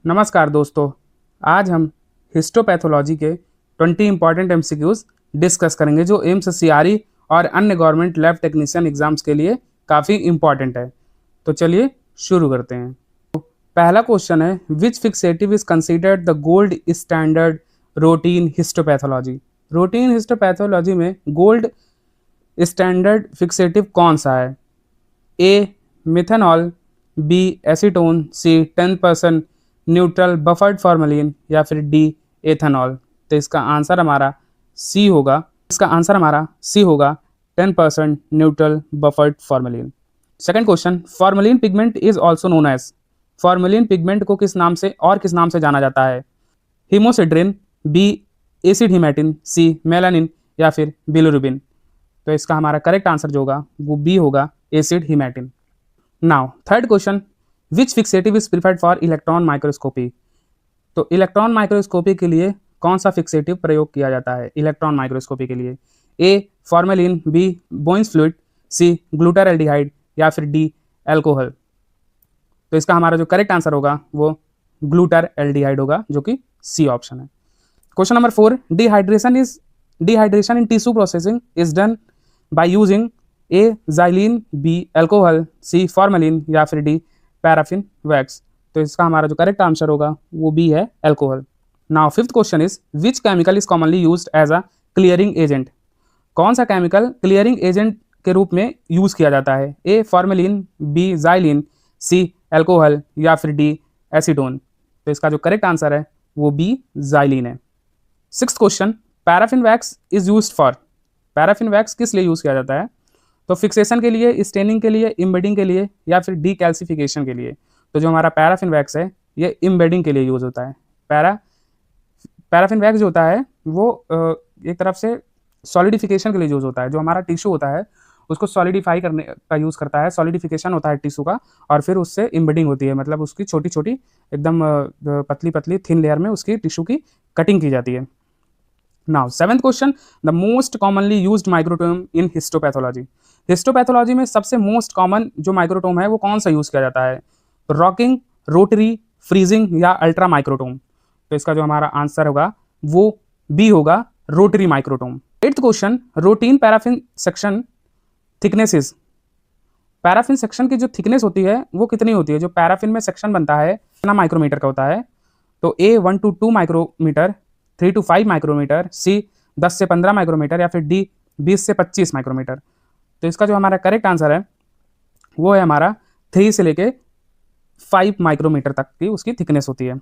नमस्कार दोस्तों। आज हम हिस्टोपैथोलॉजी के 20 इंपॉर्टेंट एमसीक्यूज डिस्कस करेंगे जो एम्स सीआरई और अन्य गवर्नमेंट लैब टेक्नीशियन एग्जाम्स के लिए काफ़ी इंपॉर्टेंट है। तो चलिए शुरू करते हैं। पहला क्वेश्चन है, which fixative is considered the gold standard routine histopathology. Routine histopathology में गोल्ड स्टैंडर्ड फिक्सेटिव कौन सा है? A methanol, B acetone, C 10% neutral buffered formalin या फिर डी एथेनॉल। तो इसका आंसर हमारा सी होगा। 10% neutral buffered formalin. Second question, formalin pigment is also known as. Formalin pigment को किस नाम से और किस नाम से जाना जाता है? हिमोसिड्रिन, बी एसिड हिमेटिन, सी मेलानिन या फिर बिलिरुबिन। तो इसका हमारा करेक्ट आंसर जो होगा वो बी होगा, acid haematin. Now third question, which fixative is preferred for electron microscopy. तो इलेक्ट्रॉन माइक्रोस्कोपी के लिए कौन सा फिक्सेटिव प्रयोग किया जाता है इलेक्ट्रॉन माइक्रोस्कोपी के लिए? ए फॉर्मेलिन, बी बोइंस फ्लूइड, सी ग्लूटाराल्डिहाइड या फिर डी एल्कोहल। तो इसका हमारा जो करेक्ट आंसर होगा वो ग्लूटाराल्डिहाइड होगा, जो कि सी ऑप्शन है। Question number 4, dehydration in tissue processing is done by using A xylene, B alcohol, C formalin या फिर डी पैराफिन वैक्स। तो इसका हमारा जो करेक्ट आंसर होगा वो बी है, alcohol. Now fifth question is, which chemical is commonly used as a clearing agent. कौन सा केमिकल क्लियरिंग एजेंट के रूप में यूज किया जाता है? ए फॉर्मेलिन, बी जाइलिन, सी एल्कोहल या फिर डी एसीटोन। तो इसका जो करेक्ट आंसर है वो बी जाइलिन है। Sixth question, paraffin wax is used for. Paraffin wax किस लिए यूज किया जाता है? तो फिक्सेशन के लिए, स्टेनिंग के लिए, इम्बेडिंग के लिए या फिर डीकैल्सिफिकेशन के लिए। तो जो हमारा पैराफिन वैक्स है ये इम्बेडिंग के लिए यूज होता है। पैराफिन वैक्स जो होता है वो एक तरफ से सॉलिडिफिकेशन के लिए यूज होता है। जो हमारा टिश्यू होता है उसको सॉलिडिफाई करने का यूज करता है। सॉलिडिफिकेशन होता है टिश्यू का और फिर उससे इम्बेडिंग होती है, मतलब उसकी छोटी छोटी एकदम पतली पतली थिन लेयर में उसकी टिश्यू की कटिंग की जाती है। Now seventh question, the most commonly used microtome in histopathology. Histopathology में सबसे मोस्ट कॉमन जो माइक्रोटोम है वो कौन सा यूज किया जाता है? तो रॉकिंग, रोटरी, फ्रीजिंग या अल्ट्रा माइक्रोटोम। तो इसका जो हमारा आंसर होगा वो बी होगा, rotary microtome. Eighth question, routine paraffin section thicknesses. Paraffin section की जो थिकनेस होती है वो कितनी होती है? जो पैराफिन में सेक्शन बनता है कितना माइक्रोमीटर का होता है? तो ए 1 to 2 माइक्रोमीटर, 3 to 5 माइक्रोमीटर, सी 10 से 15 माइक्रोमीटर या फिर डी 20 से 25 माइक्रोमीटर। तो इसका जो हमारा करेक्ट आंसर है वो है हमारा 3 से लेके 5 माइक्रोमीटर तक की उसकी थिकनेस होती है।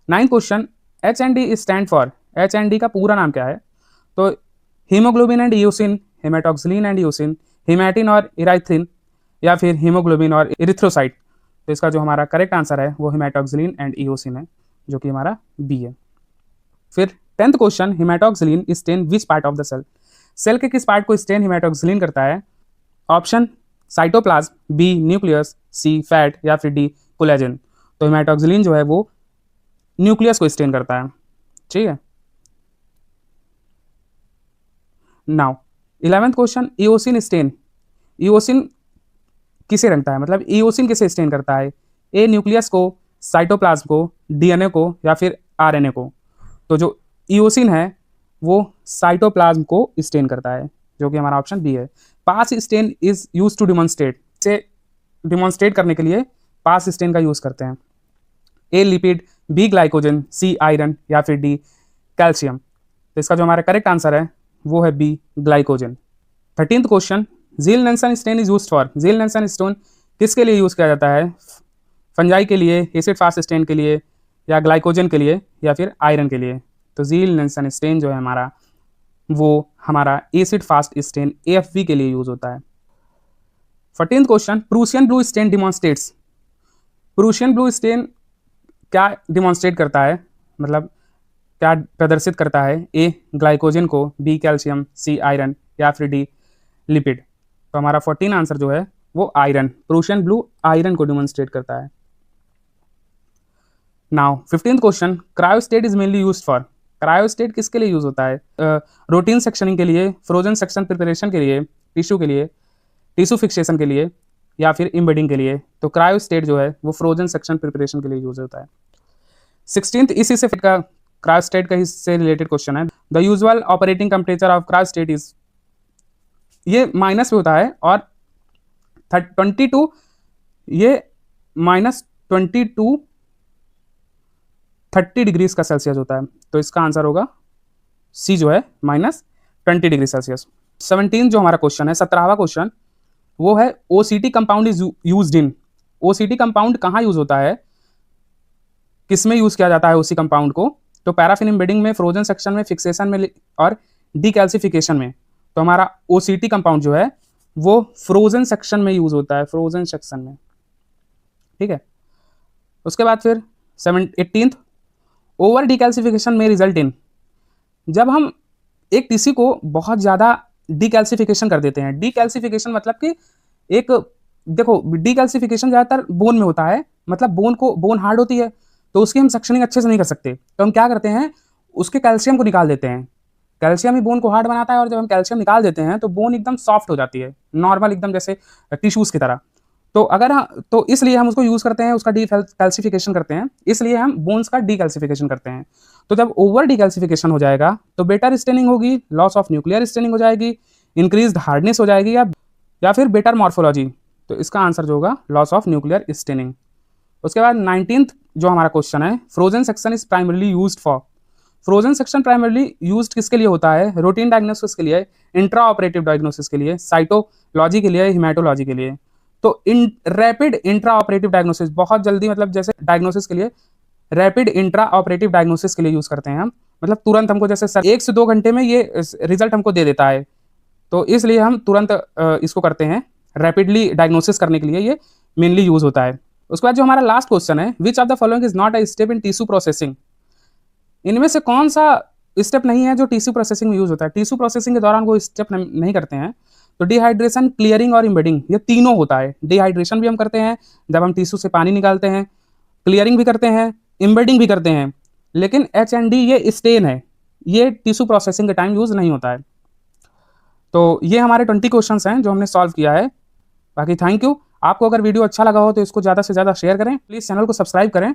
Ninth question, H and D stand for. H and D का पूरा नाम क्या है? तो haemoglobin and eosin, haematoxylin and eosin, haematin और इराइथ्रिन या फिर हीमोग्लोबिन और इरिथ्रोसाइट। तो इसका जो हमारा करेक्ट आंसर है वो हेमाटोक्सिलिन एंड ईओसिन है, जो कि हमारा बी है। फिर 10th question, haematoxylin stain which part of the cell. Cell के किस पार्ट को स्टेन हेमाटोक्सिलिन करता है? Option cytoplasm, B nucleus, C fat या फिर डी कोलेजन। तो हेमाटोक्सिलिन जो है वो न्यूक्लियस को स्टेन करता है, ठीक है। Now 11th question, eosin stain. Eosin किसे रंगता है, मतलब ईओसिन किसे स्टेन करता है? ए न्यूक्लियस को, साइटोप्लाज्म को, डीएनए को या फिर आरएनए को। तो जो ईओसिन है वो साइटोप्लाज्म को स्टेन करता है, जो कि हमारा ऑप्शन बी है। PAS stain is use to demonstrate. से डिमॉन्स्ट्रेट करने के लिए पास स्टेन का यूज करते हैं। A lipid, B glycogen, C iron या फिर डी कैल्शियम। तो इसका जो हमारा करेक्ट आंसर है वो है B glycogen. 13th question, Ziehl Neelsen stain is use for. Ziehl Neelsen stone किसके लिए यूज किया जाता है? फंजाई के लिए, एसिड फास्ट स्टेन के लिए या ग्लाइकोजन के लिए या फिर आयरन के लिए। तो जील नेल्सन स्टेन जो है हमारा वो हमारा एसिड फास्ट स्टेन AFV के लिए यूज होता है। 14th question, Prussian blue stand demonstrates. Prussian blue stand क्या डिमॉन्स्ट्रेट करता है, मतलब क्या प्रदर्शित करता है? ए ग्लाइकोजन को, बी कैल्शियम, सी आयरन या फिर डी लिपिड। तो हमारा 14 आंसर जो है वो आयरन, प्रूशियन ब्लू आयरन को डिमॉन्स्ट्रेट करता है। Now 15th question, cryostat is mainly used for. Cryostat किसके लिए यूज होता है? रूटीन सेक्शनिंग के लिए, फ्रोजन सेक्शन प्रिपरेशन के लिए, टिश्यू के लिए, टिश्यू फिक्सेशन के लिए या फिर इम्बेडिंग के लिए। तो क्रायोस्टेट जो है वो फ्रोजन सेक्शन प्रिपरेशन के लिए यूज होता है। 16th इसी से का क्रायोस्टेट का इससे रिलेटेड क्वेश्चन है। The usual operating temperature of cryostat is, ये माइनस में होता है और 22 ये -22 30 डिग्रीज का सेल्सियस होता है। तो इसका आंसर होगा सी जो है -20 डिग्री सेल्सियस। 17 जो हमारा क्वेश्चन है, 17वां क्वेश्चन, वो है OCT compound is used in. OCT compound कहाँ यूज होता है, किसमें यूज किया जाता है ओसी कंपाउंड को? तो पैराफिन एम्बेडिंग में, फ्रोजन सेक्शन में, फिक्सेशन में और डीकैल्सिफिकेशन में। तो हमारा ओसीटी कंपाउंड जो है वो फ्रोजन सेक्शन में यूज होता है, फ्रोजन सेक्शन में, ठीक है। उसके बाद फिर 18th, ओवर डीकैल्सिफिकेशन में रिजल्ट इन, जब हम एक टिश्यू को बहुत ज़्यादा डीकैल्सिफिकेशन कर देते हैं। डीकैल्सिफिकेशन मतलब कि एक, देखो डीकैल्सिफिकेशन ज़्यादातर बोन में होता है, मतलब बोन हार्ड होती है तो उसकी हम सेक्शनिंग अच्छे से नहीं कर सकते, तो हम क्या करते हैं, उसके कैल्शियम को निकाल देते हैं। कैल्शियम ही बोन को हार्ड बनाता है और जब हम कैल्शियम निकाल देते हैं तो बोन एकदम सॉफ्ट हो जाती है, नॉर्मल एकदम जैसे टिश्यूज़ की तरह। तो तो इसलिए हम उसको यूज़ करते हैं, उसका डीकैल्सिफिकेशन करते हैं, इसलिए हम बोन्स का डीकैल्सिफिकेशन करते हैं। तो जब ओवर डीकैल्सिफिकेशन हो जाएगा तो बेटर स्टेनिंग होगी, लॉस ऑफ न्यूक्लियर स्टेनिंग हो जाएगी, इंक्रीज्ड हार्डनेस हो जाएगी, या फिर बेटर मॉर्फोलॉजी। तो इसका आंसर जो होगा लॉस ऑफ न्यूक्लियर स्टेनिंग। उसके बाद 19th जो हमारा क्वेश्चन है, frozen section is primarily used for. Frozen section primarily used किसके लिए होता है? रूटीन डायग्नोसिस के लिए, इंट्रा ऑपरेटिव डायग्नोसिस के लिए, साइटोलॉजी के लिए, हिमेटोलॉजी के लिए। तो रैपिड इंट्रा ऑपरेटिव डायग्नोसिस, बहुत जल्दी, मतलब जैसे डायग्नोसिस के लिए रैपिड इंट्रा ऑपरेटिव डायग्नोसिस के लिए यूज करते हैं हम, मतलब तुरंत हमको जैसे 1 से 2 घंटे में ये रिजल्ट हमको दे देता है, तो इसलिए हम तुरंत इसको करते हैं, रैपिडली डायग्नोसिस करने के लिए ये मेनली यूज होता है। उसके बाद जो हमारा लास्ट क्वेश्चन है, which of the following is not a step in tissue processing, इनमें से कौन सा स्टेप नहीं है जो टिश्यू प्रोसेसिंग में यूज होता है? टिश्यू प्रोसेसिंग के दौरान वो स्टेप नहीं करते हैं। तो डिहाइड्रेशन, क्लियरिंग और इम्बेडिंग, ये तीनों होता है। डिहाइड्रेशन भी हम करते हैं जब हम टिश्यू से पानी निकालते हैं, क्लियरिंग भी करते हैं, इम्बेडिंग भी करते हैं, लेकिन H&D ये स्टेन है, ये टिश्यू प्रोसेसिंग के टाइम यूज नहीं होता है। तो ये हमारे 20 क्वेश्चंस हैं जो हमने सॉल्व किया है। बाकी थैंक यू। आपको अगर वीडियो अच्छा लगा हो तो इसको ज़्यादा से ज़्यादा शेयर करें, प्लीज़ चैनल को सब्सक्राइब करें